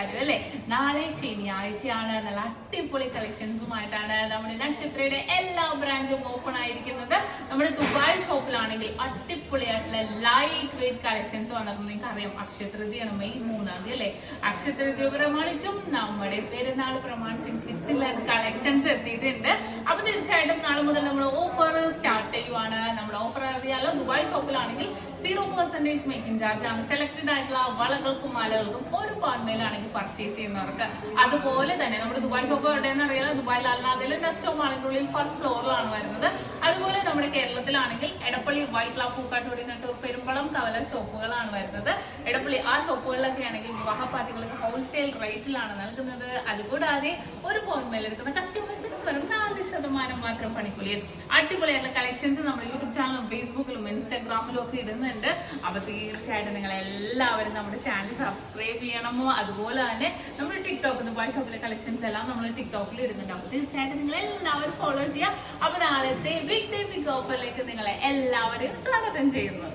കാര്യം അല്ലേ. നാളെ ശനിയാഴ്ചയാണ്. നല്ല അടിപൊളി കളക്ഷൻസുമായിട്ടാണ് നമ്മുടെ നക്ഷത്രയുടെ എല്ലാ ബ്രാഞ്ചും ഓപ്പൺ ആയിരിക്കുന്നത്. നമ്മുടെ ദുബായ് ഷോപ്പിലാണെങ്കിൽ അടിപൊളിയായിട്ടുള്ള ലൈറ്റ് വെയിറ്റ് കളക്ഷൻസ് വന്നിട്ടുണ്ട്. നിങ്ങൾക്ക് അറിയാം, അക്ഷയതൃതിയാണ് മെയ് 3-ാം തീയതി അല്ലേ. അക്ഷയതൃതി പ്രമാണിച്ചും നമ്മുടെ പെരുന്നാൾ പ്രമാണിച്ചും കിട്ടില്ല കളക്ഷൻസ് എത്തിയിട്ടുണ്ട്. അപ്പൊ തീർച്ചയായിട്ടും നാളെ മുതൽ നമ്മൾ ഓഫർ സ്റ്റാർട്ട് ചെയ്യുവാണ്. നമ്മുടെ ഓഫർ അറിയാലോ, ദുബായ് ഷോപ്പിലാണെങ്കിൽ 0% മേക്കിംഗ് ചാർജ് ആണ്. സെലക്ടഡ് ആയിട്ടുള്ള വളകൾക്കും മാലകൾക്കും ഒരു പവനിലാണെങ്കിൽ പർച്ചേസ് ചെയ്യുന്നവർക്ക്. അതുപോലെ തന്നെ നമ്മുടെ ദുബായ് ഷോപ്പ് എവിടെയെന്ന് അറിയാലോ, ദുബായിൽ അല്ലാതെ നെക്സ്റ്റ് മാളിന്റെ ഉള്ളിൽ ഫസ്റ്റ് ഫ്ലോറിലാണ് വരുന്നത്. അതുപോലെ നമ്മുടെ കേരളത്തിലാണെങ്കിൽ എടപ്പള്ളി, വൈറ്റ്ല, പൂക്കാട്ടുപടി, നെട്ടൂർ, പെരുമ്പളം, കവല ഷോപ്പുകളാണ് വരുന്നത്. എടപ്പള്ളി ആ ഷോപ്പുകളിലൊക്കെ ആണെങ്കിൽ വിവാഹ പാർട്ടികൾക്ക് ഹോൾസെയിൽ റേറ്റിലാണ് നൽകുന്നത്. അതുകൂടാതെ ഒരു പവൻ എടുക്കുന്ന കസ്റ്റമേഴ്സിന് വെറും 4% മാത്രം പണിക്കൂലിയിൽ അടിപൊളിയായിട്ടുള്ള കളക്ഷൻസ് നമ്മുടെ യൂട്യൂബ് ചാനലും ഫേസ്ബുക്കിലും ഇൻസ്റ്റാഗ്രാമിലും ഒക്കെ ഇടുന്നുണ്ട്. അപ്പൊ തീർച്ചയായിട്ടും നിങ്ങൾ എല്ലാവരും നമ്മുടെ ചാനൽ സബ്സ്ക്രൈബ് ചെയ്യണമോ. അതുപോലെ തന്നെ നമ്മുടെ ടിക്ടോക്ക്, ദുബായ് ഷോപ്പിലെ കളക്ഷൻസ് എല്ലാം നമ്മൾ ടിക്ടോക്കിൽ ഇടുന്നുണ്ട്. അപ്പൊ തീർച്ചയായിട്ടും നിങ്ങൾ എല്ലാവരും ഫോളോ ചെയ്യാം. അപ്പൊ നാളത്തെ ബിഗ് ഡേ ബിഗ് ഓഫറിലേക്ക് നിങ്ങളെ എല്ലാവരെയും സ്വാഗതം ചെയ്യുന്നു.